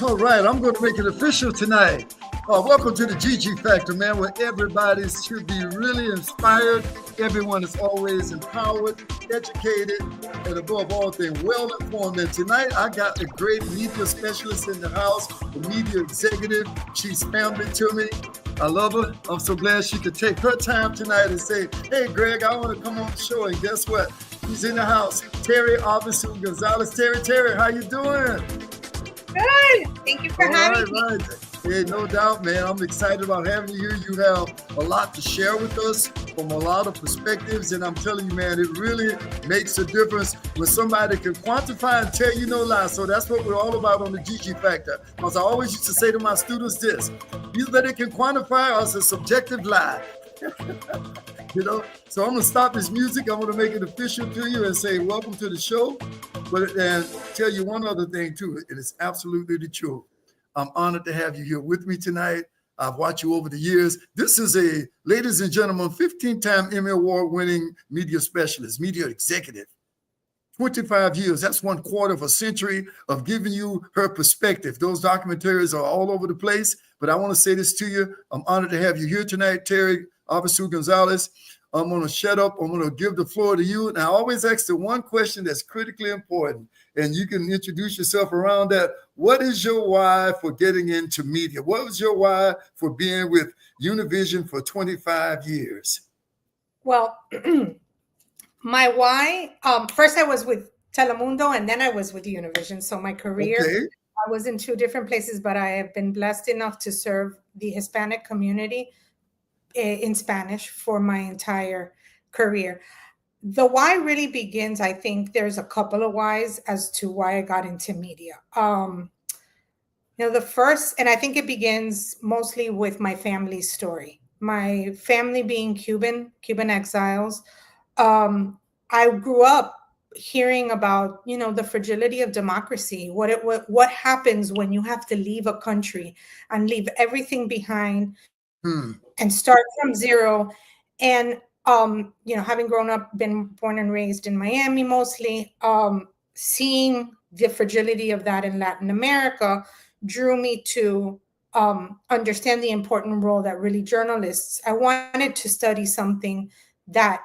All right, I'm going to make it official tonight. Welcome to the GG Factor, man, where everybody should be really inspired. Everyone is always empowered, educated, and above all things, well-informed. And tonight, I got a great media specialist in the house, the media executive. She's family to me. I love her. I'm so glad she could take her time tonight and say, hey, Greg, I want to come on the show. And guess what? She's in the house. Teri, Arvesu-Gonzalez. Teri, how you doing? Good. Thank you for having me. Right. Hey, no doubt, man. I'm excited about having you here. You have a lot to share with us from a lot of perspectives. And I'm telling you, man, it really makes a difference when somebody can quantify and tell you no lie. So that's what we're all about on the GG Factor. Because I always used to say to my students this, either they can quantify or it's a subjective lie. You know, so I'm going to stop this music. I'm going to make it official to you and say, welcome to the show. And tell you one other thing, too. It is absolutely the truth. I'm honored to have you here with me tonight. I've watched you over the years. This is a, ladies and gentlemen, 15-time Emmy Award-winning media specialist, media executive. 25 years, that's 1/4 of a century of giving you her perspective. Those documentaries are all over the place, but I want to say this to you. I'm honored to have you here tonight, Teri Arvesu-Gonzalez. I'm going to shut up. I'm going to give the floor to you. And I always ask the one question that's critically important, and you can introduce yourself around that. What is your why for getting into media? What was your why for being with Univision for 25 years? Well, my why, first I was with Telemundo and then I was with Univision. So my career, I was in two different places, but I have been blessed enough to serve the Hispanic community in Spanish for my entire career. The why really begins, I think there's a couple of whys as to why I got into media. The first, and I think it begins mostly with my family's story. My family being Cuban exiles. I grew up hearing about, the fragility of democracy, what happens when you have to leave a country and leave everything behind and start from zero. And, having been born and raised in Miami mostly, seeing the fragility of that in Latin America drew me to understand the important role that really journalists, I wanted to study something that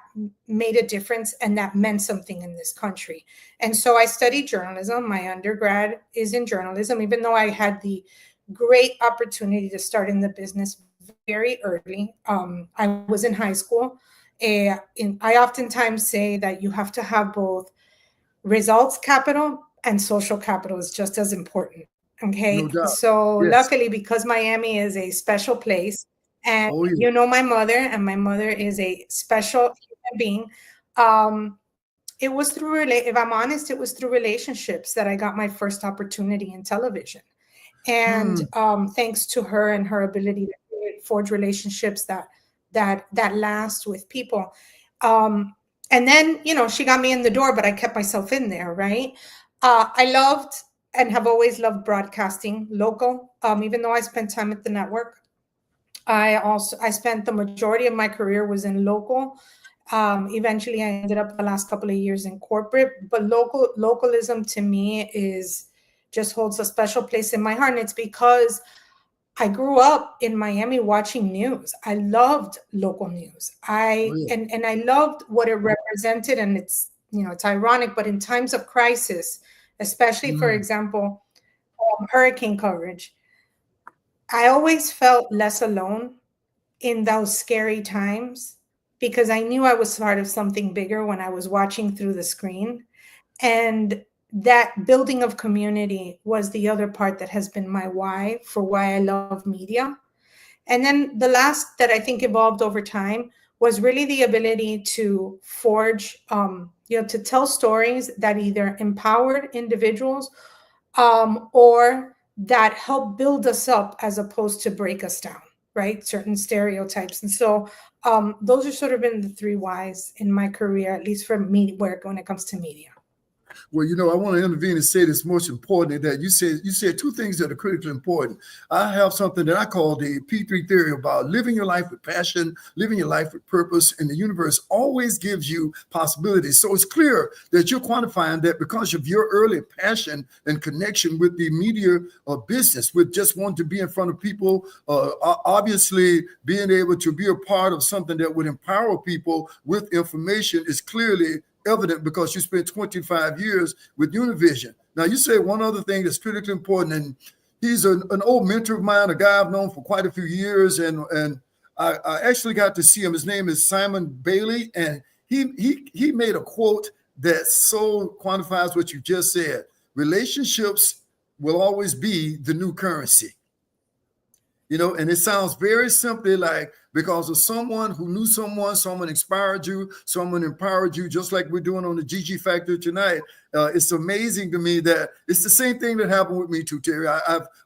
made a difference and that meant something in this country. And so I studied journalism. My undergrad is in journalism, even though I had the great opportunity to start in the business very early. I was in high school. I oftentimes say that you have to have both results capital and social capital is just as important. Okay. No doubt. So luckily, because Miami is a special place, and my mother, and my mother is a special human being. It was through, if I'm honest, it was through relationships that I got my first opportunity in television. And thanks to her and her ability to forge relationships that last with people. And then, she got me in the door, but I kept myself in there, right? I loved and have always loved broadcasting local, even though I spent time at the network. I spent the majority of my career was in local. Eventually, I ended up the last couple of years in corporate, but localism to me just holds a special place in my heart. And it's because I grew up in Miami watching news. I loved local news. And I loved what it represented. And it's ironic, but in times of crisis, especially, for example, hurricane coverage, I always felt less alone in those scary times because I knew I was part of something bigger when I was watching through the screen. And that building of community was the other part that has been my why for why I love media. And then the last that I think evolved over time was really the ability to forge, to tell stories that either empowered individuals or that help build us up as opposed to break us down, right? Certain stereotypes. And so those are sort of been the three whys in my career, at least for me, when it comes to media. Well, I want to intervene and say this most important, that you said two things that are critically important. I have something that I call the P3 theory about living your life with passion, living your life with purpose, and the universe always gives you possibilities. So it's clear that you're quantifying that because of your early passion and connection with the media business, with just wanting to be in front of people, obviously being able to be a part of something that would empower people with information is clearly evident because you spent 25 years with Univision. Now, you say one other thing that's critically important, and he's an old mentor of mine, a guy I've known for quite a few years, and I actually got to see him. His name is Simon Bailey, and he made a quote that so quantifies what you just said. Relationships will always be the new currency. And it sounds very simply like because of someone who knew someone inspired you, someone empowered you, just like we're doing on the GG Factor tonight. It's amazing to me that it's the same thing that happened with me too, Terry.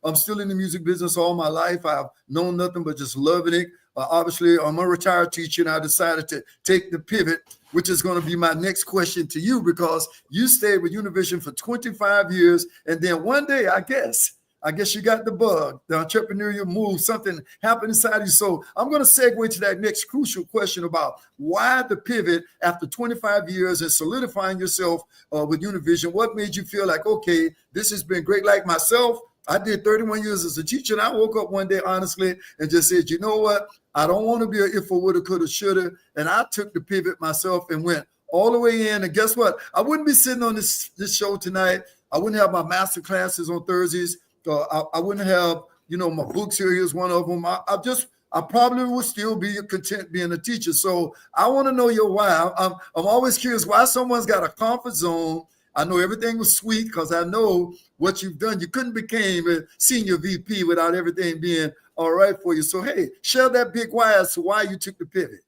I'm still in the music business all my life. I've known nothing but just loving it. Obviously, I'm a retired teacher, and I decided to take the pivot, which is going to be my next question to you, because you stayed with Univision for 25 years, and then one day, I guess you got the bug, the entrepreneurial move, something happened inside you. So I'm going to segue to that next crucial question about why the pivot after 25 years and solidifying yourself with Univision. What made you feel like, okay, this has been great? Like myself, I did 31 years as a teacher, and I woke up one day, honestly, and just said, you know what? I don't want to be a if I woulda, coulda, shoulda. And I took the pivot myself and went all the way in. And guess what? I wouldn't be sitting on this show tonight. I wouldn't have my master classes on Thursdays. I wouldn't have, my books here. Here's one of them. I probably would still be content being a teacher. So I want to know your why. I'm always curious why someone's got a comfort zone. I know everything was sweet because I know what you've done. You couldn't become a senior VP without everything being all right for you. So, hey, share that big why as to why you took the pivot.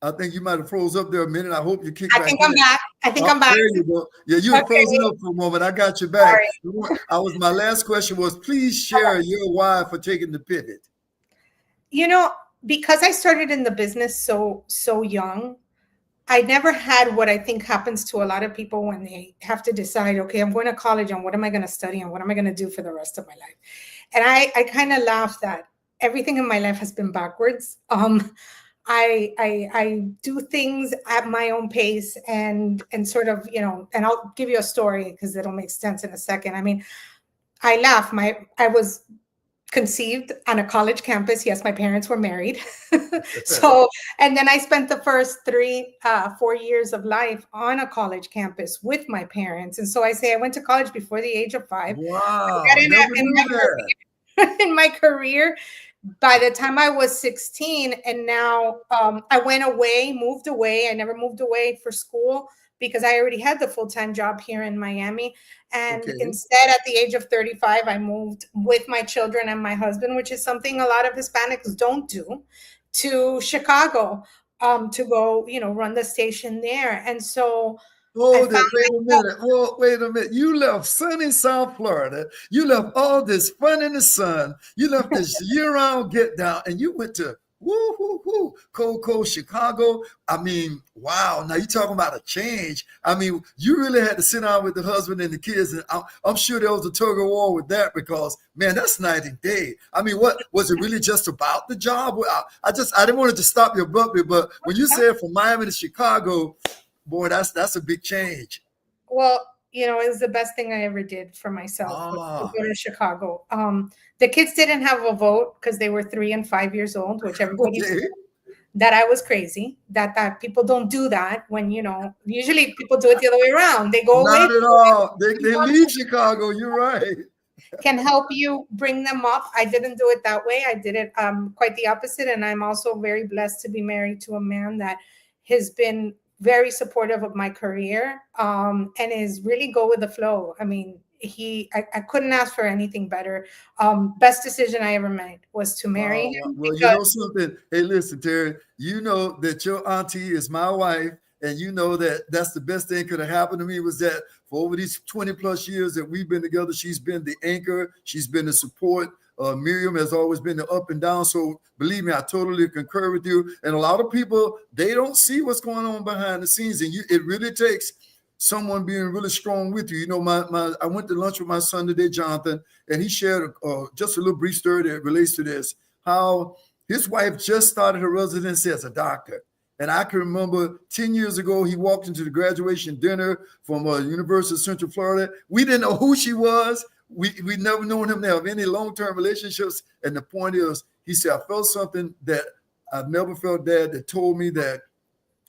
I think you might have froze up there a minute. I hope you kicked back. I think I'm back. I'm back. There you go. Yeah, you were frozen up for a moment. I got you back. My last question was, please share your why for taking the pivot. Because I started in the business so young, I never had what I think happens to a lot of people when they have to decide, okay, I'm going to college and what am I going to study and what am I going to do for the rest of my life? And I kind of laugh that everything in my life has been backwards. I do things at my own pace and sort of, and I'll give you a story because it'll make sense in a second. I mean, I laugh. I was conceived on a college campus. Yes, my parents were married. And then I spent the first 4 years of life on a college campus with my parents. And so I say I went to college before the age of 5. Wow. In my career, by the time I was 16, and now I moved away. I never moved away for school because I already had the full-time job here in Miami. And instead, at the age of 35, I moved with my children and my husband, which is something a lot of Hispanics don't do, to Chicago to go, run the station there. And so wait a minute. You left sunny South Florida. You left all this fun in the sun. You left this year-round get down, and you went to cold Chicago. I mean, wow. Now you're talking about a change. I mean, you really had to sit down with the husband and the kids, and I'm sure there was a tug of war with that because, man, that's night and day. I mean, what was it really just about the job? I didn't want to stop you abruptly, but when you said from Miami to Chicago, boy, that's a big change. Well, it was the best thing I ever did for myself to go to Chicago. The kids didn't have a vote because they were 3 and 5 years old, which everybody said that I was crazy, that people don't do that when, usually people do it the other way around. They go away. Not at all. They leave Chicago. You're right. Can help you bring them up. I didn't do it that way. I did it quite the opposite. And I'm also very blessed to be married to a man that has been very supportive of my career and is really go with the flow. I mean, I couldn't ask for anything better. Best decision I ever made was to marry him. Well, you know something? Hey, listen, Terry, you know that your auntie is my wife, and you know that's the best thing could have happened to me was that for over these 20 plus years that we've been together, she's been the anchor. She's been the support. Miriam has always been the up and down. So believe me, I totally concur with you. And a lot of people, they don't see what's going on behind the scenes. And it really takes someone being really strong with you. You know, I went to lunch with my son today, Jonathan, and he shared just a little brief story that relates to this, how his wife just started her residency as a doctor. And I can remember 10 years ago, he walked into the graduation dinner from University of Central Florida. We didn't know who she was. We never known him to have any long-term relationships. And the point is, he said, I felt something that I've never felt, Dad, that told me that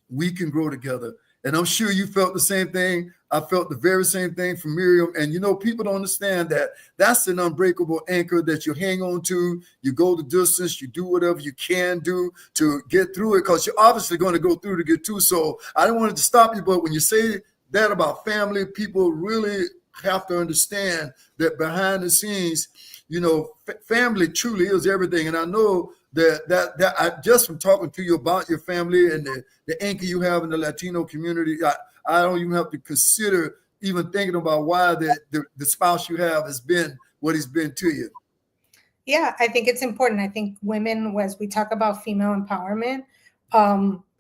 we can grow together. And I'm sure you felt the same thing. I felt the very same thing from Miriam. And, you know, people don't understand that that's an unbreakable anchor that you hang on to. You go the distance, you do whatever you can do to get through it, because you're obviously going to go through to get through. So I didn't want to stop you, but when you say that about family, people really have to understand that behind the scenes, you know, family truly is everything. And I know that I, just from talking to you about your family and the anchor you have in the Latino community, I don't even have to consider even thinking about why the spouse you have has been what he's been to you. Yeah, I think it's important. I think women, as we talk about female empowerment,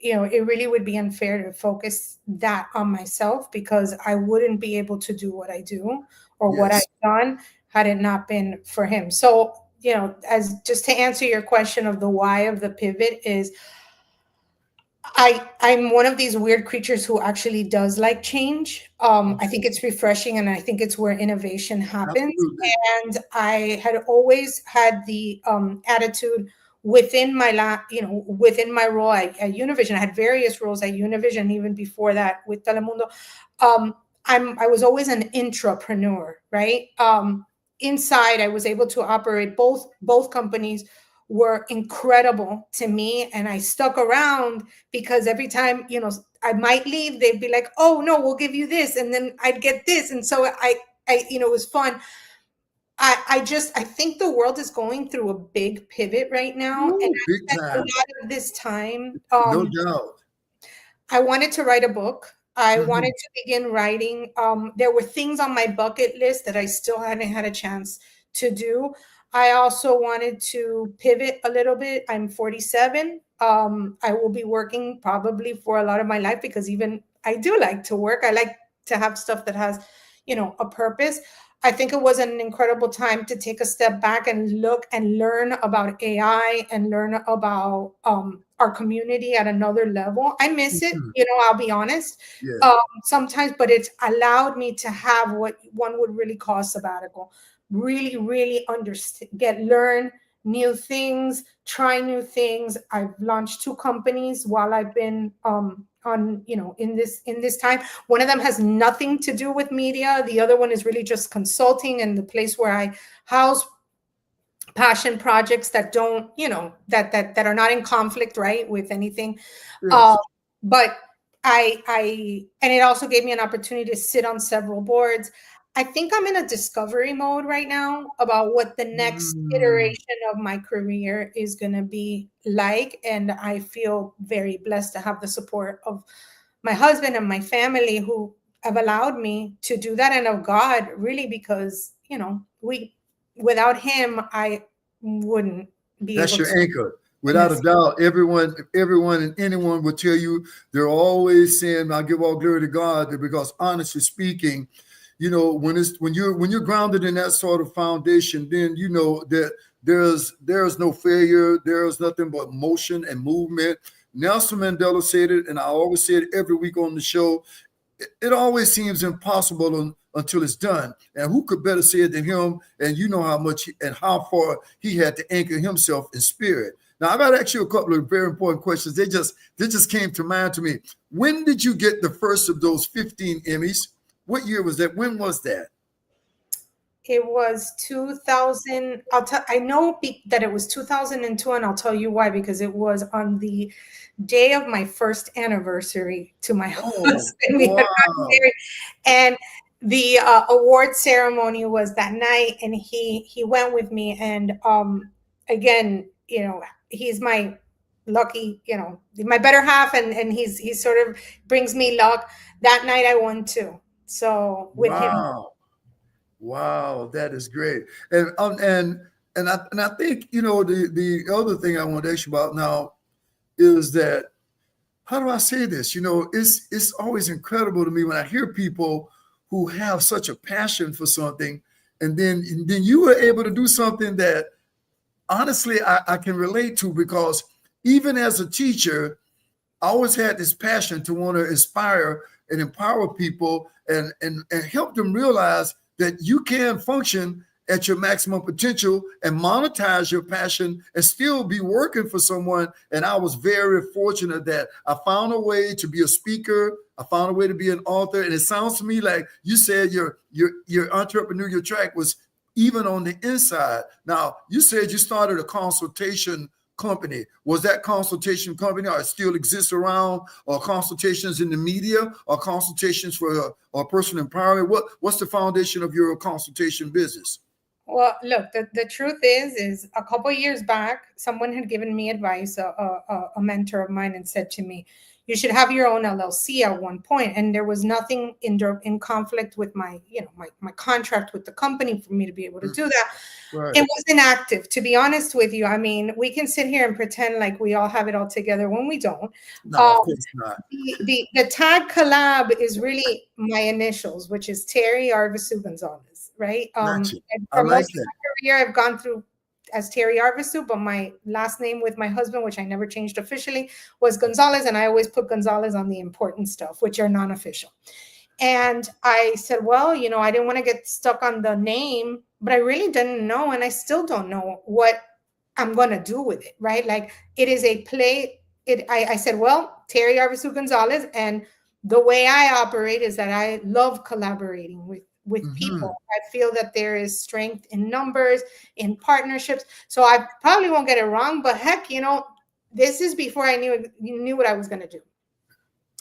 you know, it really would be unfair to focus that on myself, because I wouldn't be able to do what I do or what I've done had it not been for him. So, you know, as just to answer your question of the why of the pivot is, I'm one of these weird creatures who actually does like change. I think it's refreshing, and I think it's where innovation happens. Absolutely. And I had always had the attitude within my within my role at Univision. I had various roles at Univision, even before that with Telemundo. I was always an intrapreneur, right? Inside, I was able to operate both companies. Were incredible to me, and I stuck around because every time, you know, I might leave, they'd be like, "Oh no, we'll give you this," and then I'd get this, and so I you know, it was fun. I think the world is going through a big pivot right now. Ooh, and big I spent a time. lot of this time. No doubt. I wanted to write a book. I wanted to begin writing. There were things on my bucket list that I still hadn't had a chance to do. I also wanted to pivot a little bit. I'm 47. I will be working probably for a lot of my life, because even I do like to work. I like to have stuff that has, you know, a purpose. I think it was an incredible time to take a step back and look and learn about AI and learn about our community at another level. I miss it, you know, I'll be honest, sometimes, but it's allowed me to have what one would really call a sabbatical. Really, really understand, learn new things, try new things. I've launched 2 companies while I've been on, you know, in this time. One of them has nothing to do with media. The other one is really just consulting, and the place where I house passion projects that don't, you know, that are not in conflict, right, with anything. Yes. But and it also gave me an opportunity to sit on several boards. I think I'm in a discovery mode right now about what the next iteration of my career is going to be like. And I feel very blessed to have the support of my husband and my family, who have allowed me to do that, and of God, really, because, you know, without him, I wouldn't be That's able your to. anchor. Without a doubt, everyone and anyone will tell you, they're always saying, I give all glory to God, because honestly speaking, you know, when you're grounded in that sort of foundation, then you know that there's no failure, there's nothing but motion and movement. Nelson Mandela said it, and I always say it every week on the show. It always seems impossible until it's done. And who could better say it than him? And you know how much and how far he had to anchor himself in spirit. Now, I got to ask you a couple of very important questions. They just came to mind to me. When did you get the first of those 15 Emmys? What year was that? When was that? It was 2000. I know that it was 2002, and I'll tell you why, because it was on the day of my first anniversary to my husband. We had gotten married, and the award ceremony was that night, and he went with me. And again, you know, he's my lucky, you know, my better half, and he sort of brings me luck. That night I won too. So with him. Wow, that is great. And And I think, you know, the other thing I want to ask you about now is that, how do I say this? You know, it's always incredible to me when I hear people who have such a passion for something, and then you were able to do something that honestly I can relate to, because even as a teacher, I always had this passion to want to inspire and empower people and help them realize that you can function at your maximum potential and monetize your passion and still be working for someone. And I was very fortunate that I found a way to be a speaker. I found a way to be an author. And it sounds to me like you said your entrepreneurial track was even on the inside. Now, you said you started a consultation company. Was that consultation company, or it still exists around, or consultations in the media, or consultations for personal empowerment? What's the foundation of your consultation business? Well, look, the truth is a couple of years back, someone had given me advice, a mentor of mine, and said to me, you should have your own LLC at one point. And there was nothing in conflict with my contract with the company for me to be able to do that. Right. It wasn't active, to be honest with you. I mean, we can sit here and pretend like we all have it all together when we don't. No, of course not. The tag collab is really my initials, which is Teri Arvesu-Gonzalez, right? Gotcha. For most of my career, I've gone through as Teri Arvesu, but my last name with my husband, which I never changed officially, was Gonzalez, and I always put Gonzalez on the important stuff, which are non-official. And I said, well, you know, I didn't want to get stuck on the name, but I really didn't know, and I still don't know what I'm going to do with it, right? Like, it is a play. I said, well, Teri Arvesu-Gonzalez, and the way I operate is that I love collaborating with people. I feel that there is strength in numbers, in partnerships. So I probably won't get it wrong, but heck, you know, this is before I knew what I was going to do.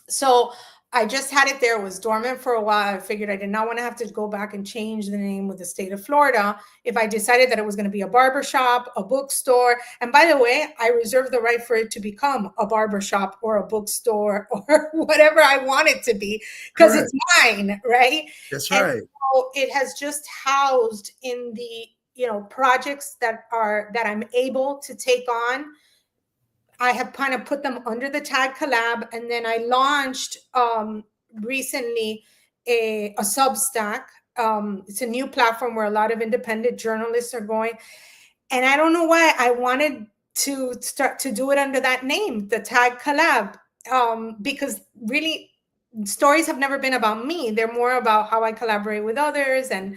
So I just had it there. It was dormant for a while. I figured I did not want to have to go back and change the name with the state of Florida if I decided that it was going to be a barbershop, a bookstore. And by the way, I reserve the right for it to become a barbershop or a bookstore or whatever I want it to be, because it's mine, right? That's right. And so it has just housed in the, you know, projects that I'm able to take on. I have kind of put them under the tag collab, and then I launched recently a Substack. It's a new platform where a lot of independent journalists are going, and I don't know why I wanted to start to do it under that name, the tag collab, because really stories have never been about me. They're more about how I collaborate with others and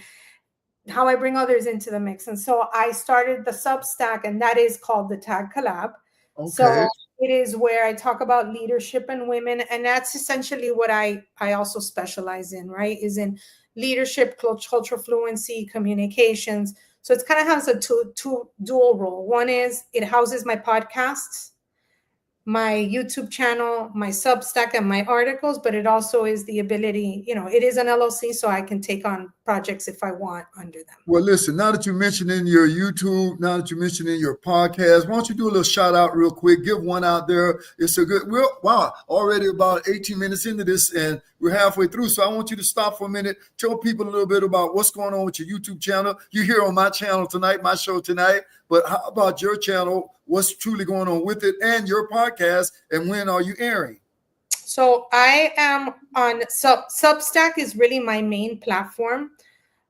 how I bring others into the mix. And so I started the Substack, and that is called the Tag Collab. Okay. So it is where I talk about leadership and women, and that's essentially what I also specialize in, right? Is in leadership, cultural fluency, communications. So it's kind of has a two dual role. One is it houses my podcasts, my YouTube channel, my Substack, and my articles, but it also is the ability, you know, it is an LLC, so I can take on projects if I want under them. Well, listen, now that you mentioned in your YouTube, now that you mentioned in your podcast, why don't you do a little shout out real quick? Give one out there. It's a good, wow, already about 18 minutes into this, and we're halfway through. So I want you to stop for a minute, tell people a little bit about what's going on with your YouTube channel. You're here on my channel tonight, my show tonight, but how about your channel? What's truly going on with it, and your podcast, and when are you airing? So I am on Substack is really my main platform,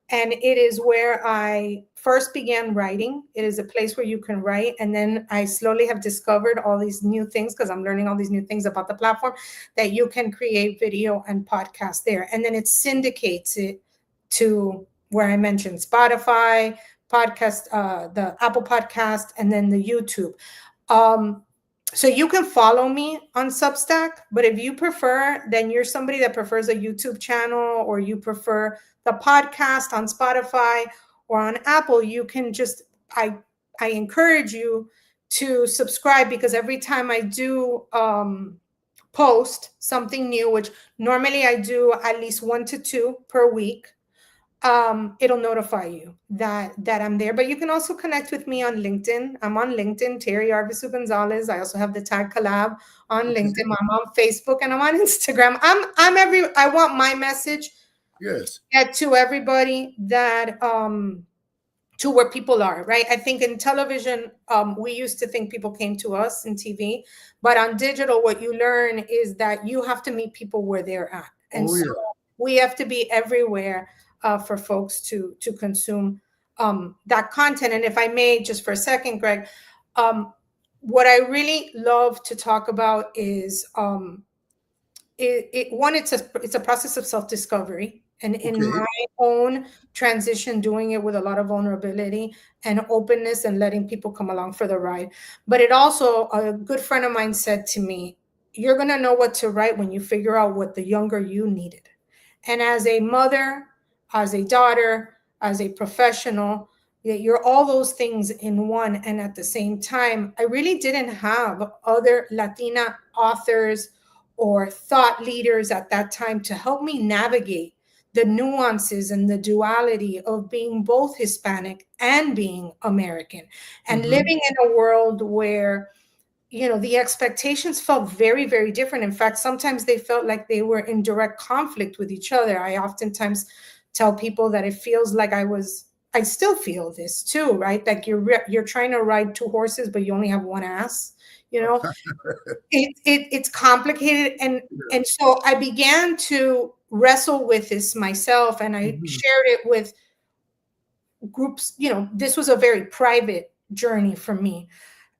and it is where I first began writing. It is a place where you can write, and then I slowly have discovered all these new things, because I'm learning all these new things about the platform, that you can create video and podcast there, and then it syndicates it to where I mentioned Spotify, podcast, the Apple Podcast, and then the YouTube. So you can follow me on Substack, but if you prefer, then you're somebody that prefers a YouTube channel, or you prefer the podcast on Spotify or on Apple, you can just, I encourage you to subscribe, because every time I do post something new, which normally I do at least 1 to 2 per week, it'll notify you that I'm there. But you can also connect with me on LinkedIn. I'm on LinkedIn, Teri Arvesu-Gonzalez. I also have the Tag Collab on LinkedIn. I'm on Facebook, and I'm on Instagram. I want my message get to everybody, that to where people are, right? I think in television, we used to think people came to us in TV, but on digital, what you learn is that you have to meet people where they're at. And so we have to be everywhere for folks to consume that content. And if I may, just for a second, Greg, what I really love to talk about is it's a process of self-discovery, and in my own transition, doing it with a lot of vulnerability and openness and letting people come along for the ride. But it also, a good friend of mine said to me, you're going to know what to write when you figure out what the younger you needed. And as a mother, as a daughter, as a professional, you're all those things in one. And at the same time, I really didn't have other Latina authors or thought leaders at that time to help me navigate the nuances and the duality of being both Hispanic and being American, and living in a world where, you know, the expectations felt very, very different. In fact, sometimes they felt like they were in direct conflict with each other. I oftentimes tell people that it feels like I still feel this too, right? Like you're trying to ride two horses, but you only have one ass. You know, it's complicated. And so I began to wrestle with this myself, and I shared it with groups. You know, this was a very private journey for me.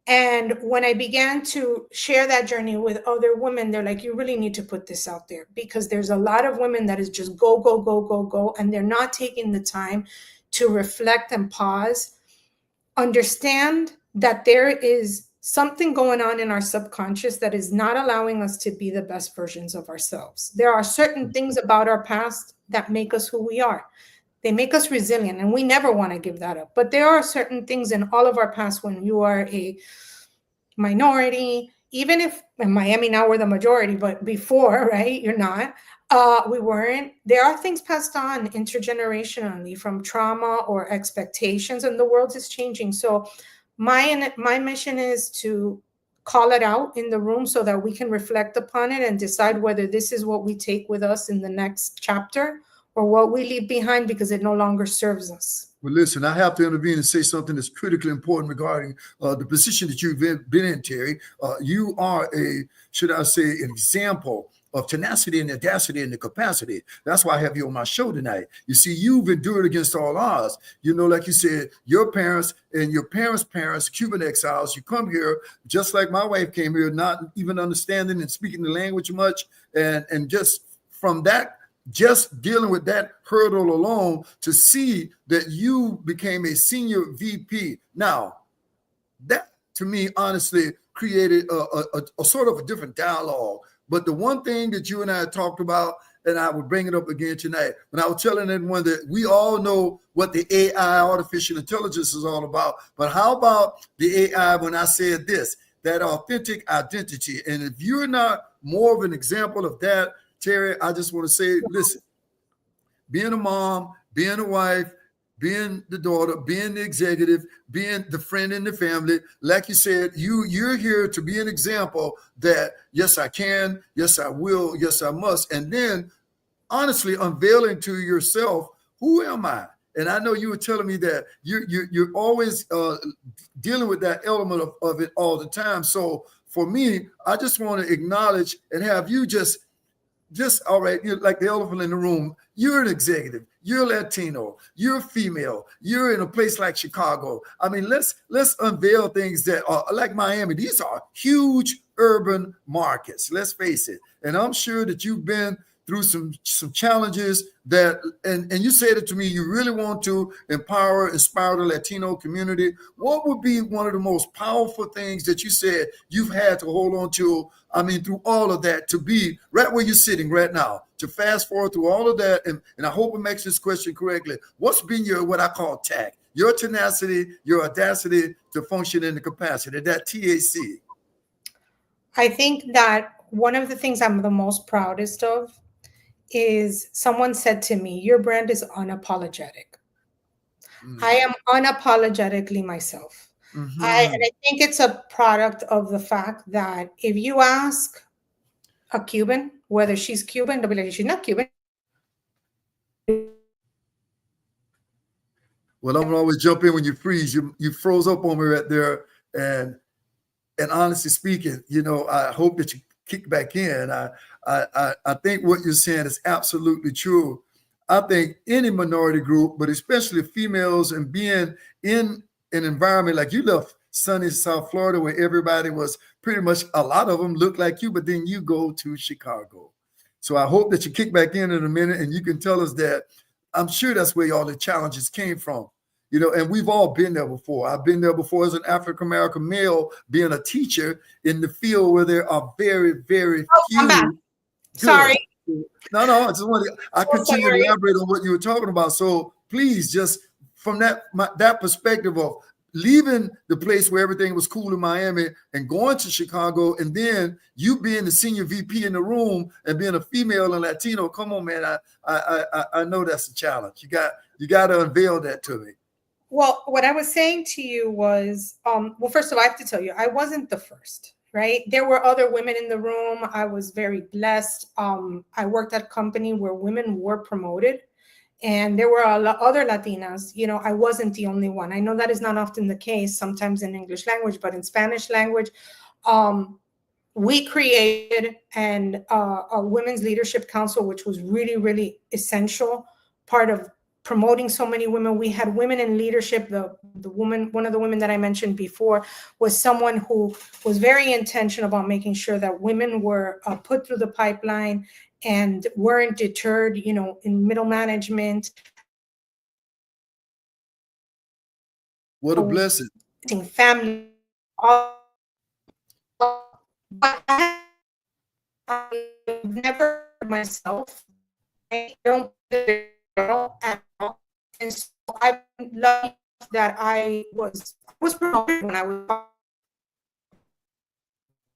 And when I began to share that journey with other women, they're like, you really need to put this out there, because there's a lot of women that is just go, go, go, go, go. And they're not taking the time to reflect and pause, understand that there is something going on in our subconscious that is not allowing us to be the best versions of ourselves. There are certain things about our past that make us who we are. They make us resilient, and we never want to give that up. But there are certain things in all of our past when you are a minority, even if in Miami now we're the majority, but before, right, you're not. We weren't. There are things passed on intergenerationally from trauma or expectations, and the world is changing. So my mission is to call it out in the room so that we can reflect upon it and decide whether this is what we take with us in the next chapter or what we leave behind because it no longer serves us. Well, listen, I have to intervene and say something that's critically important regarding the position that you've been in, Teri. You are should I say, an example of tenacity and audacity and the capacity. That's why I have you on my show tonight. You see, you've endured against all odds. You know, like you said, your parents and your parents' parents, Cuban exiles, you come here just like my wife came here, not even understanding and speaking the language much. And just from that, just dealing with that hurdle alone to see that you became a senior VP. Now, that to me, honestly, created a sort of a different dialogue. But the one thing that you and I talked about, and I would bring it up again tonight, when I was telling everyone that we all know what the AI, artificial intelligence, is all about. But how about the AI when I said this, that authentic identity? And if you're not more of an example of that, Teri, I just want to say, listen, being a mom, being a wife, being the daughter, being the executive, being the friend in the family, like you said, you're here to be an example that, yes, I can, yes, I will, yes, I must. And then honestly unveiling to yourself, who am I? And I know you were telling me that you're always dealing with that element of it all the time. So for me, I just want to acknowledge and have you just all right, you're like the elephant in the room. You're an executive. You're Latino. You're female. You're in a place like Chicago. I mean, let's unveil things that are like Miami. These are huge urban markets. Let's face it. And I'm sure that you've been through some challenges that, and you said it to me, you really want to inspire the Latino community. What would be one of the most powerful things that you said you've had to hold on to, I mean, through all of that, to be right where you're sitting right now, to fast forward through all of that, and I hope it makes this question correctly. What's been your, what I call tact, your tenacity, your audacity to function in the capacity, that TAC? I think that one of the things I'm the most proudest of is someone said to me, your brand is unapologetic. I am unapologetically myself. And I think it's a product of the fact that if you ask a Cuban whether she's Cuban, they'll be like, she's not Cuban. Well, I'm gonna always jump in when you freeze. You froze up on me right there, and honestly speaking, you know, I hope that you kick back in. I think what you're saying is absolutely true. I think any minority group, but especially females, and being in an environment like you left sunny South Florida, where everybody was pretty much, a lot of them look like you, but then you go to Chicago. So I hope that you kick back in a minute and you can tell us that. I'm sure that's where all the challenges came from. You know, and we've all been there before. I've been there before as an African-American male, being a teacher in the field where there are very, very few. I'm back. Sorry. No, I just want to, I continue to elaborate on what you were talking about. So please, just from that perspective of leaving the place where everything was cool in Miami and going to Chicago, and then you being the senior VP in the room and being a female and Latino, come on, man. I know that's a challenge. You got to unveil that to me. Well, what I was saying to you was, well, first of all, I have to tell you, I wasn't the first, right? There were other women in the room. I was very blessed. I worked at a company where women were promoted, and there were other Latinas. You know, I wasn't the only one. I know that is not often the case, sometimes in English language, but in Spanish language, we created a Women's Leadership Council, which was really, really essential part of promoting so many women. We had women in leadership. The woman, one of the women that I mentioned before, was someone who was very intentional about making sure that women were put through the pipeline and weren't deterred, you know, in middle management. What a blessing. Family. But I never myself. I don't at all. And so I'm lucky that I was promoted when I was,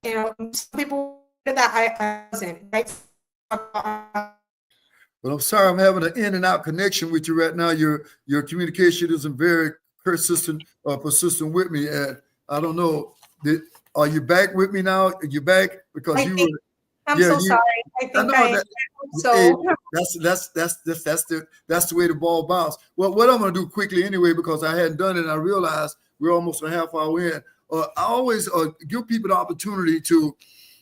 you know, some people that I wasn't, right? Well, I'm sorry, I'm having an in and out connection with you right now. Your communication isn't very persistent with me. And I don't know, are you back with me now? Are you back? Because I'm so sorry. I think that's the way the ball bounced. Well, what I'm going to do quickly anyway, because I hadn't done it, and I realized we're almost a half hour in. I always give people the opportunity to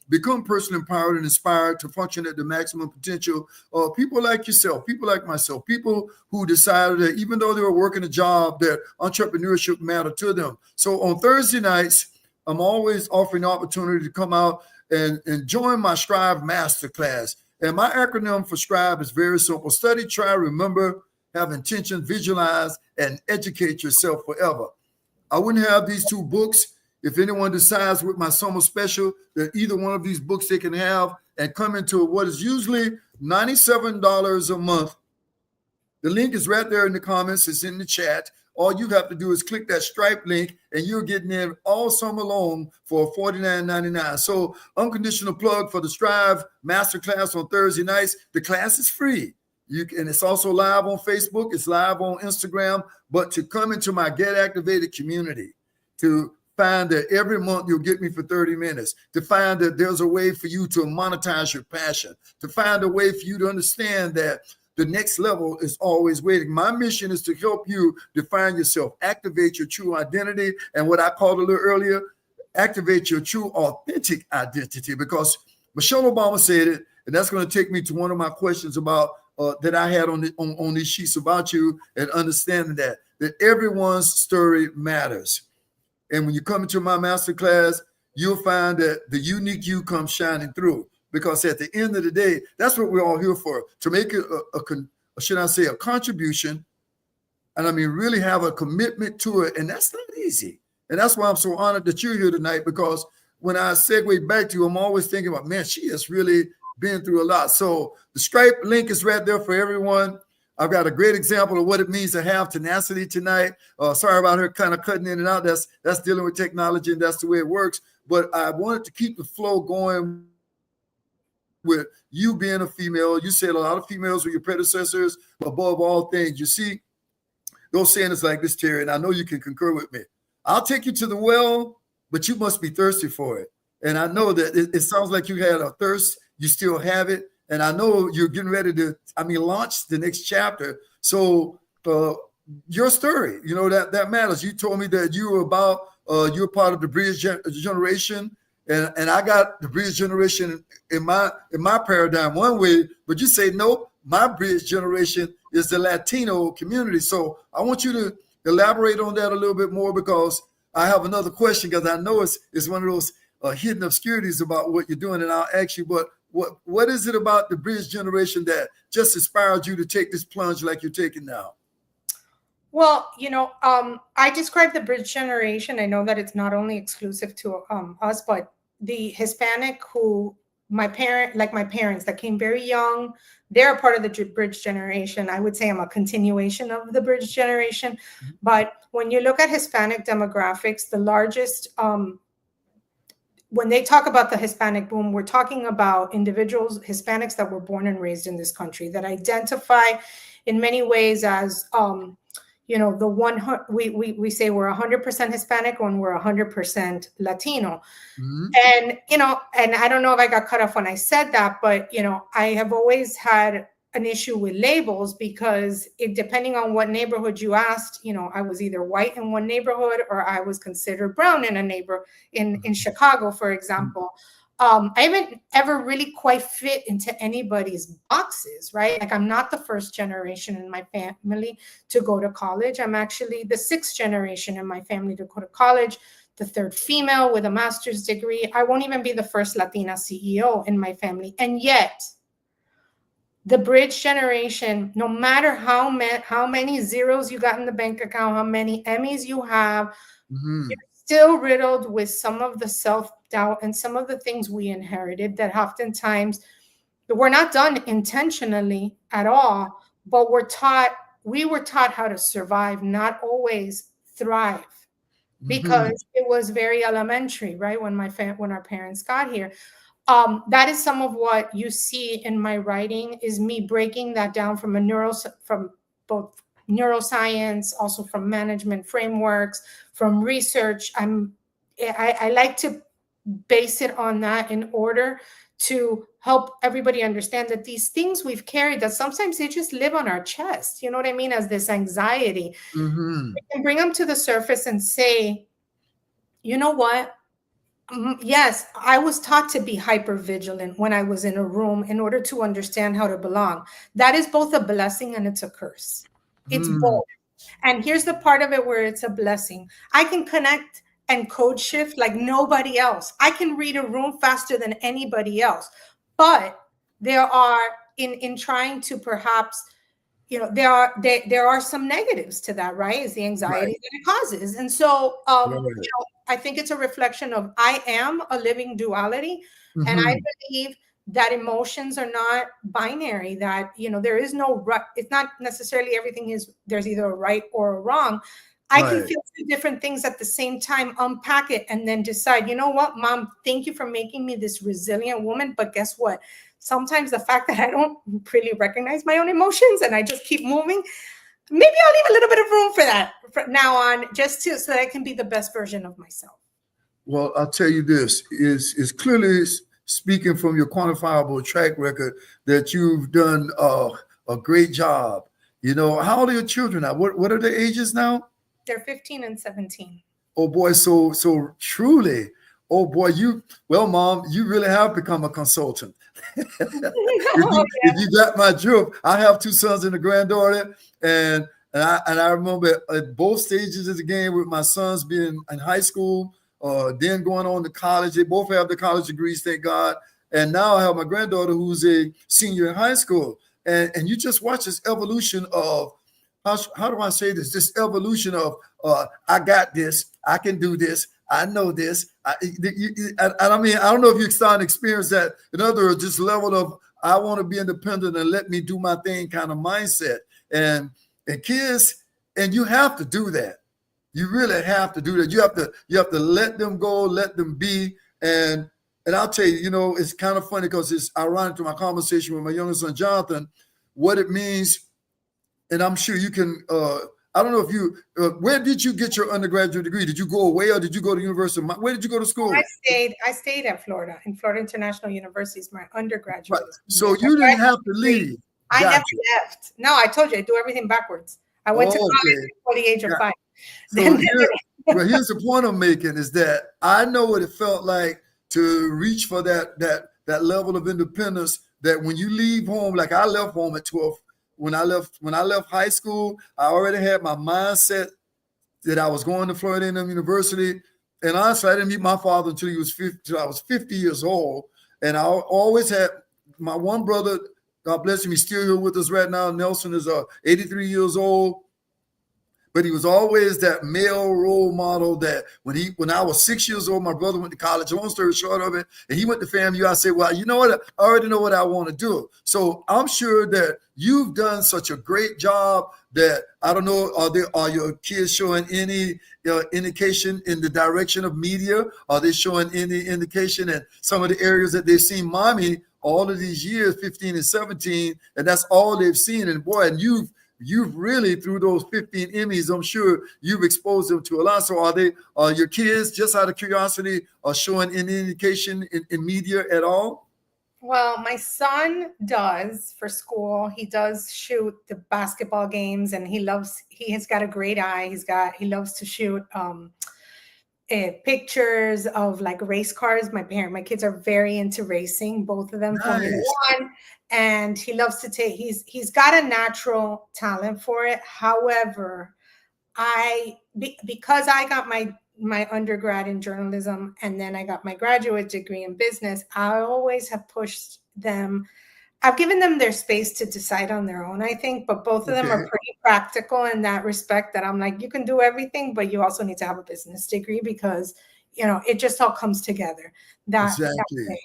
become personally empowered and inspired to function at the maximum potential. People like yourself, people like myself, people who decided that even though they were working a job, that entrepreneurship mattered to them. So on Thursday nights, I'm always offering the opportunity to come out and join my Strive Masterclass. And my acronym for Strive is very simple: study, try, remember, have intention, visualize, and educate yourself forever. I wouldn't have these two books if anyone decides with my summer special that either one of these books they can have and come into what is usually $97 a month. The link is right there in the comments. It's in the chat. All you have to do is click that Stripe link and you're getting in all summer long for $49.99. So unconditional plug for the Strive Masterclass on Thursday nights. The class is free. And it's also live on Facebook. It's live on Instagram. But to come into my Get Activated community, to find that every month you'll get me for 30 minutes, to find that there's a way for you to monetize your passion, to find a way for you to understand that the next level is always waiting. My mission is to help you define yourself, activate your true identity, and what I called a little earlier, activate your true authentic identity, because Michelle Obama said it, and that's going to take me to one of my questions about that I had on these sheets about you, and understanding that everyone's story matters. And when you come into my masterclass, you'll find that the unique you comes shining through. Because at the end of the day, that's what we're all here for, to make a contribution, and I mean really have a commitment to it. And that's not easy. And that's why I'm so honored that you're here tonight, because when I segue back to you, I'm always thinking about, man, she has really been through a lot. So the Stripe link is right there for everyone. I've got a great example of what it means to have tenacity tonight. Sorry about her kind of cutting in and out. That's dealing with technology, and that's the way it works. But I wanted to keep the flow going with you being a female. You said a lot of females were your predecessors above all things. You see, those saying is like this, Terry, and I know you can concur with me. I'll take you to the well, but you must be thirsty for it. And I know that it sounds like you had a thirst. You still have it. And I know you're getting ready to, launch the next chapter. So your story. You know, that matters. You told me that you were you're part of the bridge generation, and I got the bridge generation in my paradigm one way, but you say nope. My bridge generation is the Latino community. So I want you to elaborate on that a little bit more, because I have another question, because I know it's one of those hidden obscurities about what you're doing, and I'll ask you, but what is it about the bridge generation that just inspired you to take this plunge like you're taking now? Well, I describe the bridge generation. I know that it's not only exclusive to us, but the Hispanic who my parents that came very young, they're a part of the bridge generation. I would say I'm a continuation of the bridge generation. But when you look at Hispanic demographics, the largest, when they talk about the Hispanic boom, we're talking about individuals, Hispanics that were born and raised in this country, that identify in many ways as, the one, we say we're 100% Hispanic when we're 100% Latino. And, and I don't know if I got cut off when I said that, but, I have always had an issue with labels, because depending on what neighborhood you asked, I was either white in one neighborhood or I was considered brown in a neighbor in Chicago, for example. I haven't ever really quite fit into anybody's boxes, right? Like, I'm not the first generation in my family to go to college. I'm actually the 6th generation in my family to go to college, the 3rd female with a master's degree. I won't even be the first Latina CEO in my family. And yet, the bridge generation, no matter how many zeros you got in the bank account, how many Emmys you have, you're still riddled with some of the self-doubt and some of the things we inherited that oftentimes were not done intentionally at all, but we were taught how to survive, not always thrive, because it was very elementary, right? When our parents got here. That is some of what you see in my writing, is me breaking that down from both neuroscience, also from management frameworks, from research. I like to base it on that in order to help everybody understand that these things we've carried, that sometimes they just live on our chest, you know what I mean, as this anxiety. We can bring them to the surface and say, you know what? Yes, I was taught to be hyper vigilant when I was in a room in order to understand how to belong. That is both a blessing and it's a curse. It's both. And here's the part of it where it's a blessing. I can connect and code shift like nobody else. I can read a room faster than anybody else. But there are, in trying to perhaps, there are some negatives to that, right? Is the anxiety that it causes. And so, I think it's a reflection of, I am a living duality. And I believe that emotions are not binary, that, there is no right. It's not necessarily everything there's either a right or a wrong. I can feel 2 different things at the same time, unpack it, and then decide, you know what, Mom, thank you for making me this resilient woman. But guess what? Sometimes the fact that I don't really recognize my own emotions and I just keep moving, maybe I'll leave a little bit of room for that from now on, just so that I can be the best version of myself. Well, I'll tell you this, is clearly speaking from your quantifiable track record that you've done a great job. How old are your children now? What are their ages now? They're 15 and 17. Oh boy, so truly, oh boy, Mom, you really have become a consultant. If you got my drift, I have 2 sons and a granddaughter, and I remember at both stages of the game, with my sons being in high school, then going on to college. They both have the college degrees, thank God. And now I have my granddaughter who's a senior in high school. And you just watch this evolution of, how do I say this? This evolution of, I got this, I can do this, I know this. I mean, I don't know if you're starting to experience that. In other words, this level of, I want to be independent and let me do my thing kind of mindset. And kids, and you have to do that. You really have to do that. You have to let them go, let them be. And I'll tell you, it's kind of funny, because it's ironic to my conversation with my youngest son, Jonathan, what it means. And I'm sure you can, I don't know if you, where did you get your undergraduate degree? Did you go away, or did you go to University? Where did you go to school? I stayed at Florida, in Florida International University is my undergraduate. Right. So you didn't have to leave. I never left. No, I told you, I do everything backwards. I went to college Okay. before the age of 5. So here's the point I'm making is that I know what it felt like to reach for that level of independence. That when you leave home, like I left home at 12. When I left high school, I already had my mindset that I was going to Florida A&M University. And honestly, I didn't meet my father until I was 50 years old. And I always had my one brother, God bless him, he's still here with us right now. Nelson is 83 years old. But he was always that male role model that when I was 6 years old, my brother went to college. Long story short of it, and he went to FAMU. I said, well, you know what? I already know what I want to do. So I'm sure that you've done such a great job that I don't know, are your kids showing any indication in the direction of media? Are they showing any indication in some of the areas that they've seen mommy all of these years, 15 and 17, and that's all they've seen? And boy, and you've really, through those 15 Emmys, I'm sure you've exposed them to a lot. So are your kids, just out of curiosity, are showing any indication in media at all? Well, my son does for school. He does shoot the basketball games, and he has got a great eye. He loves to shoot pictures of like race cars. My kids are very into racing, both of them, Formula One, and he loves to take. He's got a natural talent for it. However, because I got my undergrad in journalism and then I got my graduate degree in business, I always have pushed them. I've given them their space to decide on their own, I think, but both of them are pretty practical in that respect, that I'm like, you can do everything, but you also need to have a business degree because, it just all comes together. Exactly.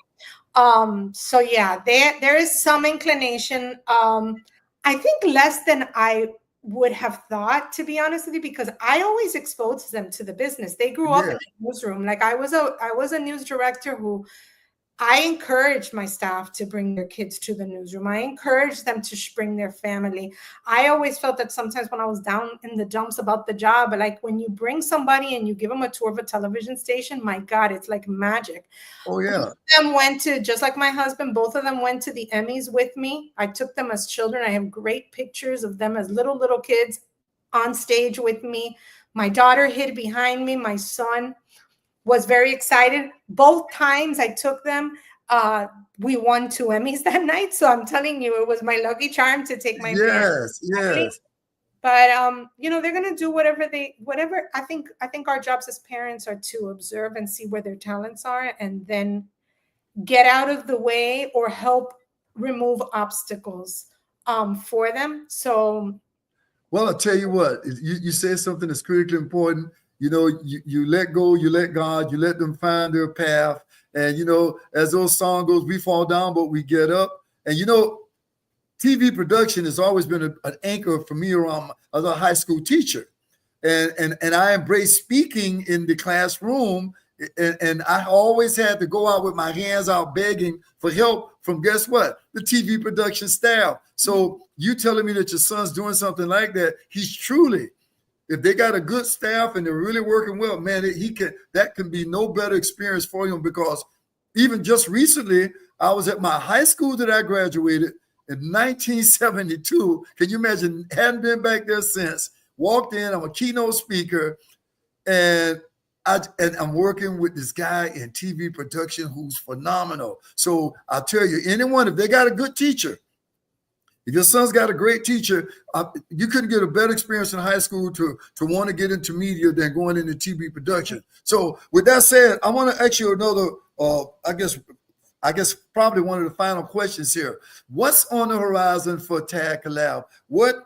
So yeah, there is some inclination. I think less than I would have thought, to be honest with you, because I always exposed them to the business. They grew up in the newsroom. Like I was a news director who I encouraged my staff to bring their kids to the newsroom. I encouraged them to bring their family. I always felt that sometimes when I was down in the dumps about the job, like when you bring somebody and you give them a tour of a television station, my God, it's like magic. Oh, yeah. Both of them went to, just like my husband, both of them went to the Emmys with me. I took them as children. I have great pictures of them as little kids on stage with me. My daughter hid behind me. My son was very excited. Both times I took them, we won 2 Emmys that night. So I'm telling you, it was my lucky charm to take my family. But they're gonna do whatever. I think our jobs as parents are to observe and see where their talents are, and then get out of the way or help remove obstacles for them. So, well, I'll tell you what, you said something that's critically important. You let go, you let God, you let them find their path. And, as those song goes, we fall down, but we get up. And, TV production has always been an anchor for me around as a high school teacher. And I embrace speaking in the classroom. And I always had to go out with my hands out begging for help from, guess what? The TV production staff. So you telling me that your son's doing something like that, he's truly, if they got a good staff and they're really working well, man, that can be no better experience for him. Because even just recently, I was at my high school that I graduated in 1972. Can you imagine? Hadn't been back there since. Walked in, I'm a keynote speaker, and I'm working with this guy in TV production who's phenomenal. So I'll tell you, anyone, if they got a good teacher, if your son's got a great teacher, you couldn't get a better experience in high school to want to get into media than going into TV production. So with that said, I want to ask you another, I guess probably one of the final questions here. What's on the horizon for Tag Collab? What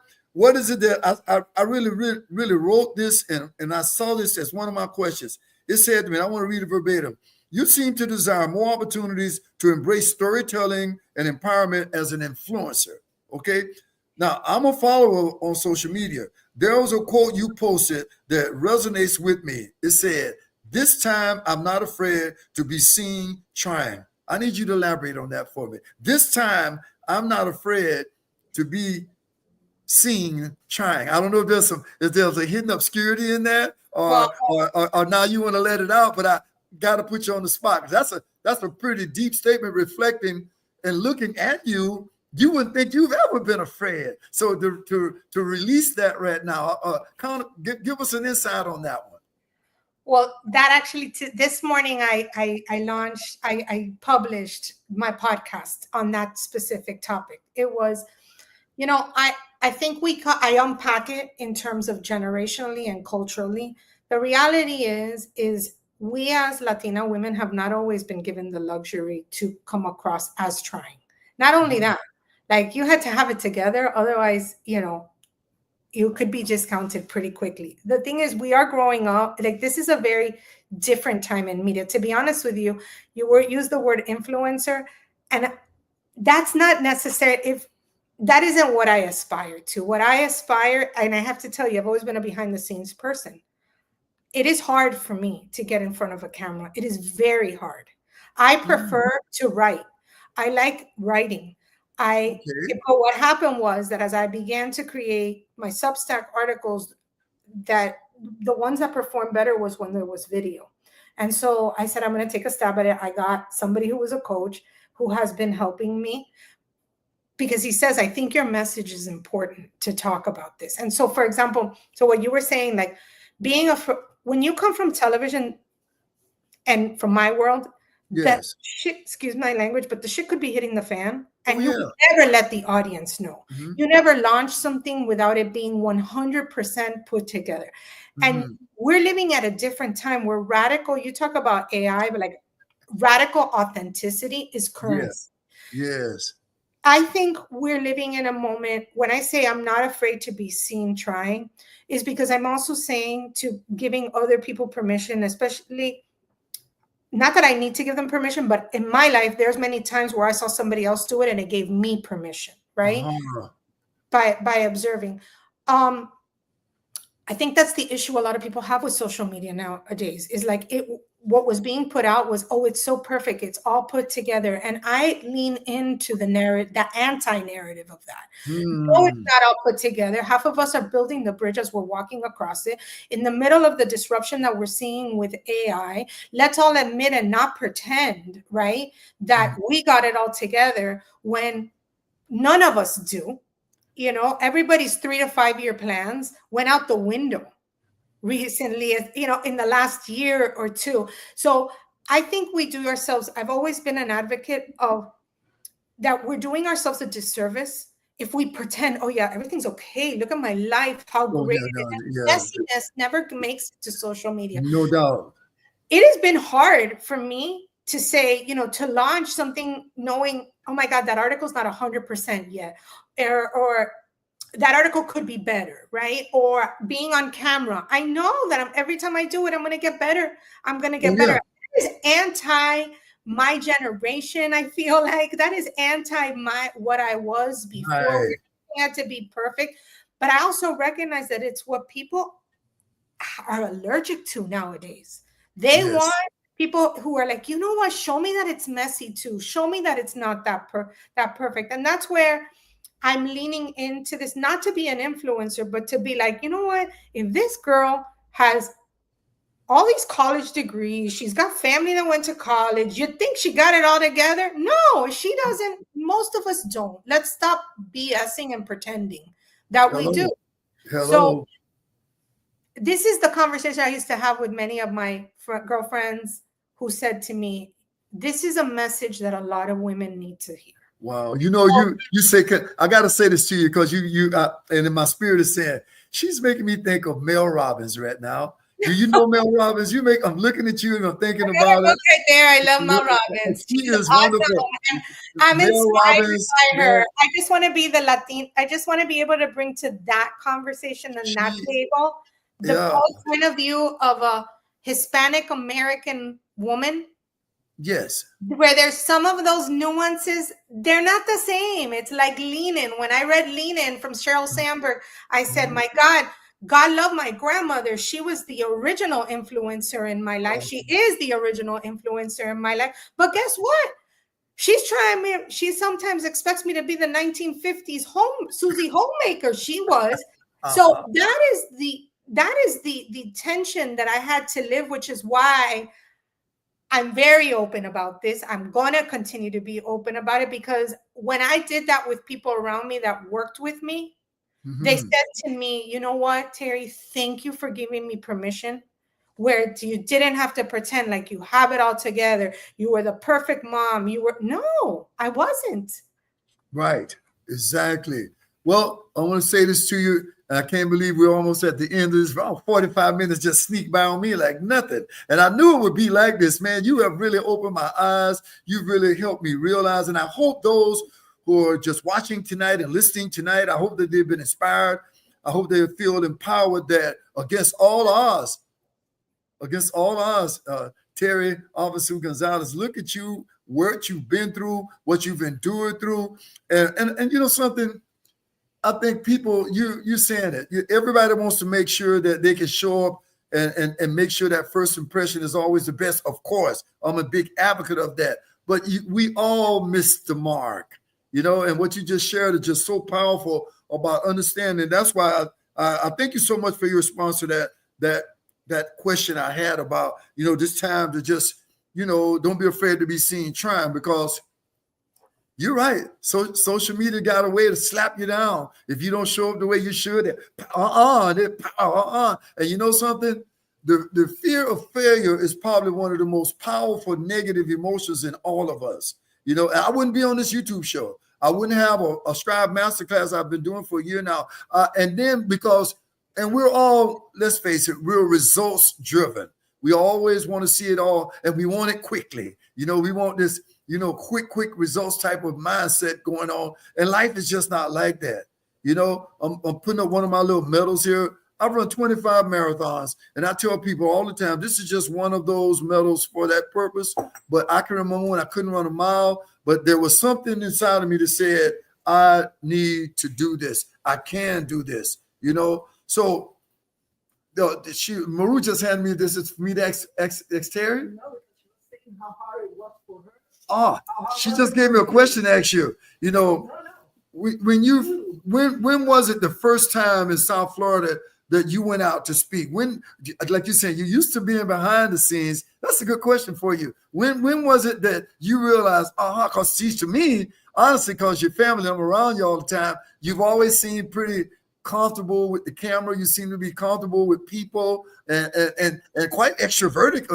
is it that I really wrote this and I saw this as one of my questions. It said to me, I want to read it verbatim. You seem to desire more opportunities to embrace storytelling and empowerment as an influencer. Okay. Now, I'm a follower on social media. There was a quote you posted that resonates with me. It said, "This time I'm not afraid to be seen trying." I need you to elaborate on that for me. This time I'm not afraid to be seen trying. I don't know if there's a hidden obscurity in that, or now you want to let it out, but I got to put you on the spot. That's a pretty deep statement, reflecting and looking at you you wouldn't think you've ever been afraid. So to release that right now, kind of give us an insight on that one. Well, that actually, this morning I published my podcast on that specific topic. It was, I think I unpack it in terms of generationally and culturally. The reality is we as Latina women have not always been given the luxury to come across as trying. Not only that, like you had to have it together. Otherwise, you could be discounted pretty quickly. The thing is, we are growing up. Like, this is a very different time in media. To be honest with you, use the word influencer, and that's not necessary. If that isn't what I aspire to, what I aspire, and I have to tell you, I've always been a behind the scenes person. It is hard for me to get in front of a camera. It is very hard. I prefer to write. I like writing. But what happened was that as I began to create my Substack articles, that the ones that performed better was when there was video. And so I said, I'm going to take a stab at it. I got somebody who was a coach who has been helping me, because he says, I think your message is important to talk about this. And so, for example, what you were saying, like when you come from television and from my world, that shit, excuse my language, but the shit could be hitting the fan, and you never let the audience know. You never launch something without it being 100% put together. And we're living at a different time where radical, you talk about AI, but like radical authenticity is currency. Yes. I think we're living in a moment when I say I'm not afraid to be seen trying, is because I'm also saying to giving other people permission, especially, not that I need to give them permission, but in my life, there's many times where I saw somebody else do it and it gave me permission, right? By observing. I think that's the issue a lot of people have with social media nowadays, is like what was being put out was, oh, it's so perfect, it's all put together. And I lean into the narrative, the anti-narrative of that. No, it's not all put together. Half of us are building the bridge as we're walking across it. In the middle of the disruption that we're seeing with AI, let's all admit and not pretend, right, that we got it all together, when none of us do. Everybody's 3 to 5 year plans went out the window recently, in the last year or two. So I think we do ourselves, I've always been an advocate of that, we're doing ourselves a disservice if we pretend, oh yeah, everything's okay, look at my life, how great it is. Messiness never makes it to social media. No doubt. It has been hard for me to say, to launch something knowing, oh my God, that article's not 100% yet, or that article could be better, right? Or being on camera. I know that every time I do it, I'm going to get better. I'm going to get better. That is anti my generation. I feel like that is anti what I was before. We had to be perfect. But I also recognize that it's what people are allergic to nowadays. They want people who are like, you know what? Show me that it's messy too. Show me that it's not that perfect. And that's where I'm leaning into this, not to be an influencer, but to be like, you know what? If this girl has all these college degrees, she's got family that went to college, you think she got it all together? No, she doesn't. Most of us don't. Let's stop BSing and pretending that we do. So this is the conversation I used to have with many of my girlfriends who said to me, this is a message that a lot of women need to hear. Wow. You say, I got to say this to you, because and in my spirit is saying, she's making me think of Mel Robbins right now. Do you know Mel Robbins? I'm looking at you and I'm thinking about it. Right there. I love Mel Robbins. She is wonderful. I'm inspired by her. I just want to be the Latin. I just want to be able to bring to that conversation and that table the point of view of a Hispanic American woman. Yes. Where there's some of those nuances, they're not the same. It's like Lean In. When I read Lean In from Sheryl Sandberg, I said, my God loved my grandmother. She was the original influencer in my life. She is the original influencer in my life. But guess what? She sometimes expects me to be the 1950s Susie Homemaker. She was. So that is the tension that I had to live, which is why I'm very open about this. I'm going to continue to be open about it, because when I did that with people around me that worked with me, they Mm-hmm. said to me, you know what, Teri, thank you for giving me permission where you didn't have to pretend like you have it all together. You were the perfect mom. No, I wasn't. Right. Exactly. Well, I want to say this to you. And I can't believe we're almost at the end of this. Around 45 minutes just sneak by on me like nothing. And I knew it would be like this, man. You have really opened my eyes. You've really helped me realize. And I hope those who are just watching tonight and listening tonight, I hope that they've been inspired. I hope they feel empowered that against all odds, Teri Arvesu-Gonzalez, look at you, what you've been through, what you've endured through. And you know something? I think people, you're saying it. Everybody wants to make sure that they can show up and make sure that first impression is always the best. Of course, I'm a big advocate of that. But we all miss the mark, you know. And what you just shared is just so powerful about understanding. That's why I thank you so much for your response to that question I had about, you know, this time to just, you know, don't be afraid to be seen trying, because you're right. So social media got a way to slap you down if you don't show up the way you should. And you know something? The fear of failure is probably one of the most powerful negative emotions in all of us. You know, I wouldn't be on this YouTube show. I wouldn't have a Scribe Masterclass I've been doing for a year now. And then and we're all, let's face it, we're results driven. We always want to see it all, and we want it quickly. You know, we want this, you know, quick results type of mindset going on. And life is just not like that. You know, I'm putting up one of my little medals here. I've run 25 marathons, and I tell people all the time, this is just one of those medals for that purpose. But I can remember when I couldn't run a mile, but there was something inside of me that said, I need to do this. I can do this, you know? So Maru just handed me this. It's for me to ex Teri. No, she was saying how hard it was for her. Oh, she just gave me a question to ask you. You know, when was it the first time in South Florida that you went out to speak? When, like you said, you used to being behind the scenes. That's a good question for you. When was it that you realized, because see, to me, honestly, because your family, I'm around you all the time, you've always seemed pretty comfortable with the camera. You seem to be comfortable with people and quite extroverted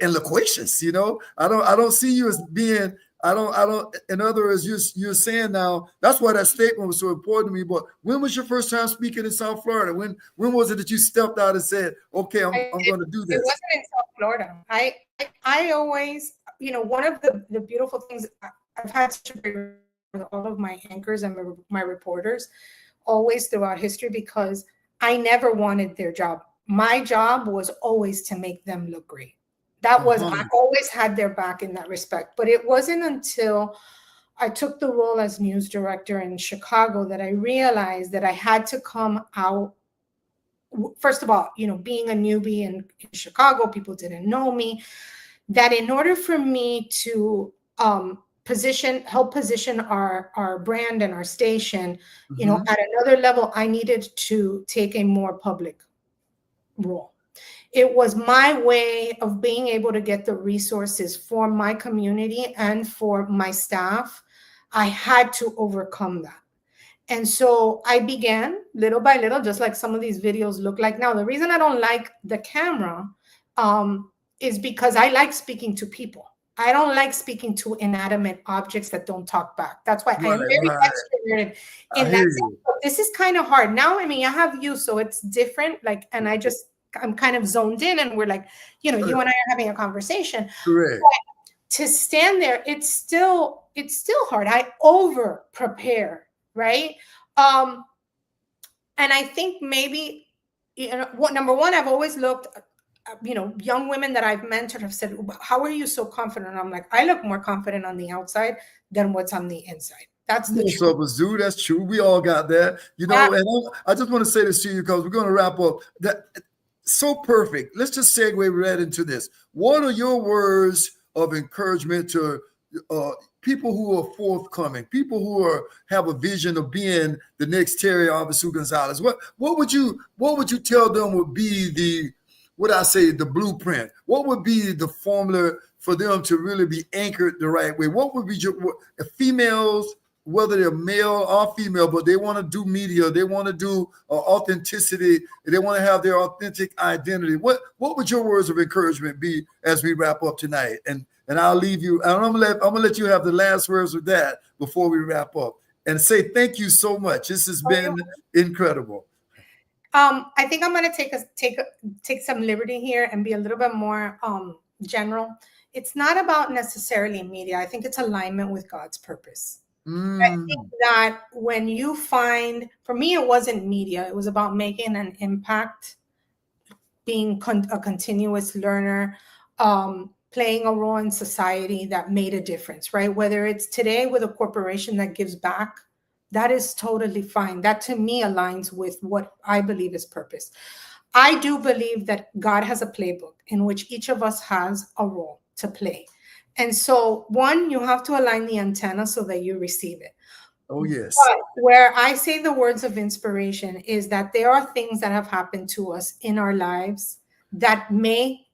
and loquacious. You know, I don't see you as being, I don't, in other words, you're saying now, that's why that statement was so important to me. But when was your first time speaking in South Florida? When was it that you stepped out and said, okay, I'm going to do this? It wasn't in South Florida. I always, you know, one of the beautiful things I've had to share with all of my anchors and my reporters always throughout history, because I never wanted their job. My job was always to make them look great. That was, I always had their back in that respect. But it wasn't until I took the role as news director in Chicago that I realized that I had to come out. First of all, you know, being a newbie in Chicago, people didn't know me, that in order for me to help position our brand and our station, you know, at another level, I needed to take a more public role. It was my way of being able to get the resources for my community and for my staff. I had to overcome that. And so I began little by little, just like some of these videos look like now. The reason I don't like the camera is because I like speaking to people. I don't like speaking to inanimate objects that don't talk back. That's why I am very extroverted in that sense. But this is kind of hard. Now, I mean, I have you, so it's different. Like, and I'm kind of zoned in, and we're like, you know, you and I are having a conversation. Correct. But to stand there, it's still hard. I over prepare, right? And I think maybe, you know, number one, I've always looked, you know, young women that I've mentored have said, how are you so confident? I'm like, I look more confident on the outside than what's on the inside. That's the truth. So, Zoo, that's true. We all got that, you know. And I just want to say this to you because we're going to wrap up. That so perfect. Let's just segue right into this. What are your words of encouragement to people who are forthcoming, people who have a vision of being the next Teri Arvesu-Gonzalez? What would you tell them would be the blueprint? What would be the formula for them to really be anchored the right way? What would be females, whether they're male or female, but they want to do media, they want to do authenticity, they want to have their authentic identity. What would your words of encouragement be as we wrap up tonight? And I'll leave you. And I'm gonna let you have the last words with that before we wrap up. And say thank you so much. This has been incredible. I think I'm going to take some liberty here and be a little bit more general. It's not about necessarily media. I think it's alignment with God's purpose. I think that when you find, for me, it wasn't media. It was about making an impact, being a continuous learner, playing a role in society that made a difference, right? Whether it's today with a corporation that gives back, that is totally fine. That to me aligns with what I believe is purpose. I do believe that God has a playbook in which each of us has a role to play. And so, one, you have to align the antenna so that you receive it. Oh, yes. But where I say the words of inspiration is that there are things that have happened to us in our lives that may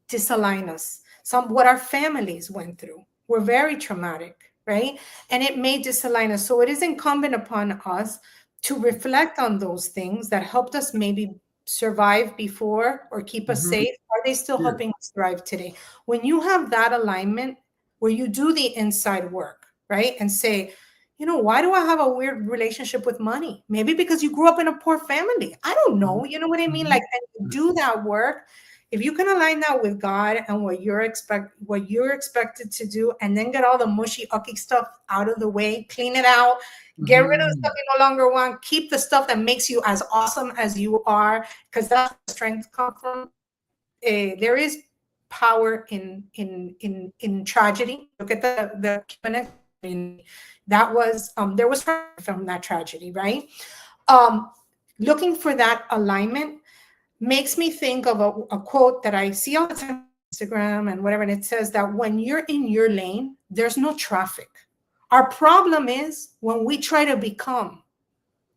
disalign us. What our families went through were very traumatic, right? And it may disalign us. So it is incumbent upon us to reflect on those things that helped us maybe survive before or keep us safe. Are they still helping us thrive today? When you have that alignment where you do the inside work, right? And say, you know, why do I have a weird relationship with money? Maybe because you grew up in a poor family. I don't know. You know what I mean? Like, and do that work. If you can align that with God and what you're expected to do, and then get all the mushy, ucky stuff out of the way, clean it out, get rid of the stuff you no longer want, keep the stuff that makes you as awesome as you are, because that's where strength comes from. There is power in tragedy. Look at the Cuban. I mean, that was there was from that tragedy, right? Looking for that alignment makes me think of a quote that I see all the time on Instagram and whatever, and it says that when you're in your lane, there's no traffic. Our problem is when we try to become.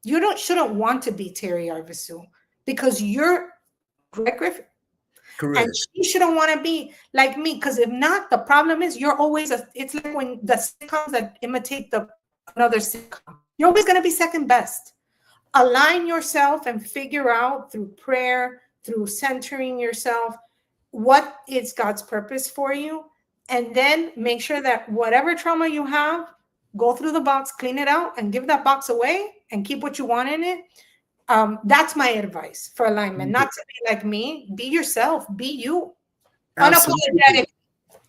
You shouldn't want to be Teri Arvesu because you're Greg Griffin. Correct. And she shouldn't want to be like me, because if not, the problem is you're always it's like when the sitcoms that imitate another sitcom. You're always going to be second best. Align yourself and figure out through prayer, through centering yourself, what is God's purpose for you. And then make sure that whatever trauma you have, go through the box, clean it out, and give that box away and keep what you want in it. That's my advice for alignment. Not to be like me. Be yourself. Be you. Unapologetic.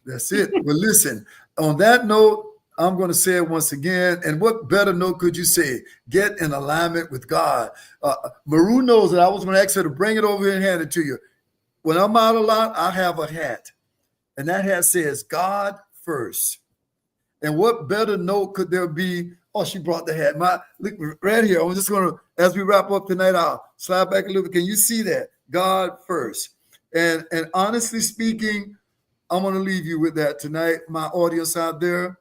That's it. Well, listen, on that note, I'm going to say it once again. And what better note could you say? Get in alignment with God. Maru knows that I was going to ask her to bring it over here and hand it to you. When I'm out a lot, I have a hat. And that hat says God first. And what better note could there be? Oh, she brought the hat. Look right here. I'm just going to, as we wrap up tonight, I'll slide back a little bit. Can you see that? God first. And honestly speaking, I'm going to leave you with that tonight, my audience out there.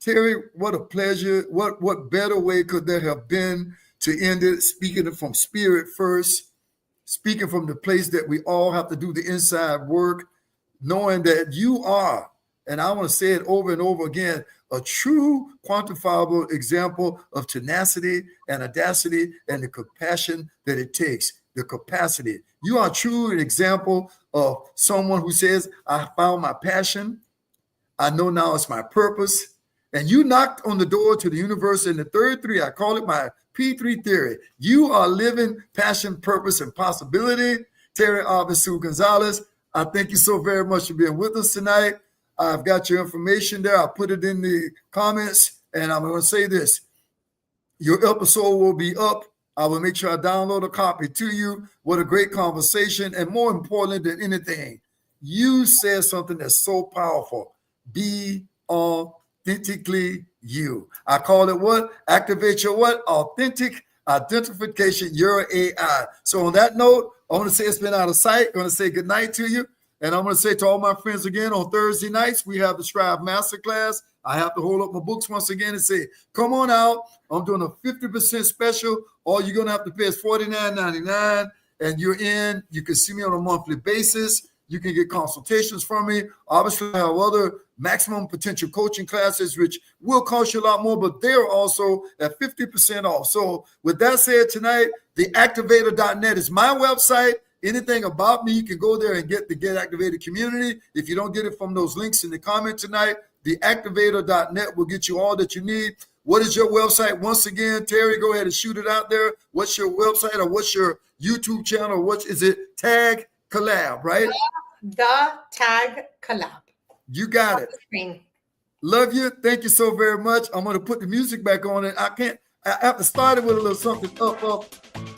Teri, what a pleasure. What better way could there have been to end it? Speaking from spirit first, speaking from the place that we all have to do the inside work, knowing that you are, and I want to say it over and over again, a true quantifiable example of tenacity and audacity and the compassion that it takes, the capacity. You are true an example of someone who says, I found my passion. I know now it's my purpose. And you knocked on the door to the universe in the third three. I call it my P3 theory. You are living passion, purpose, and possibility. Teri Arvesu-Gonzalez, I thank you so very much for being with us tonight. I've got your information there. I'll put it in the comments. And I'm going to say this. Your episode will be up. I will make sure I download a copy to you. What a great conversation. And more important than anything, you said something that's so powerful. Be authentically you. I call it what? Activate your what? Authentic identification, your AI. So on that note, I want to say it's been out of sight. I'm going to say good night to you. And I'm going to say to all my friends again, on Thursday nights, we have the Strive Masterclass. I have to hold up my books once again and say, come on out. I'm doing a 50% special. All you're going to have to pay is $49.99. And you're in. You can see me on a monthly basis. You can get consultations from me. Obviously, I have other maximum potential coaching classes, which will cost you a lot more, but they're also at 50% off. So with that said, tonight, theactivator.net is my website. Anything about me, you can go there and get the Get Activated community. If you don't get it from those links in the comment tonight, theactivator.net will get you all that you need. What is your website? Once again, Terry, go ahead and shoot it out there. What's your website or what's your YouTube channel? What is it? Tag Collab, right? The Tag Collab. You got it. Love you. Thank you so very much. I'm going to put the music back on it. I have to start it with a little something up,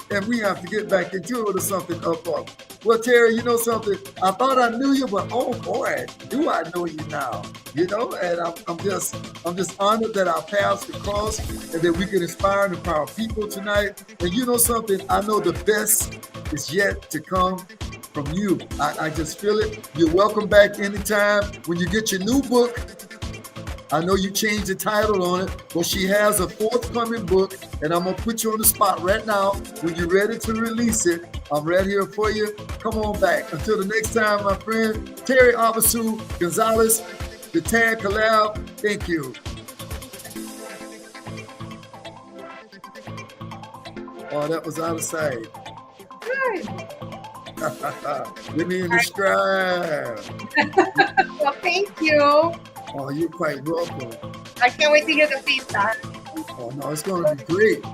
and we have to get back into it with something up. Well, Terry, you know something? I thought I knew you, but oh boy, do I know you now? You know, and I'm just honored that our paths could cross and that we could inspire and empower people tonight. And you know something? I know the best is yet to come from you. I just feel it. You're welcome back anytime. When you get your new book, I know you changed the title on it, but she has a forthcoming book, and I'm going to put you on the spot right now. When you're ready to release it, I'm right here for you. Come on back. Until the next time, my friend, Teri Arvesu-Gonzalez, the Tag Collab. Thank you. Oh, that was out of sight. Good. Let me in the stride. Well, thank you. Oh, you're quite welcome. I can't wait to hear the feedback. Oh, no, it's going to be great.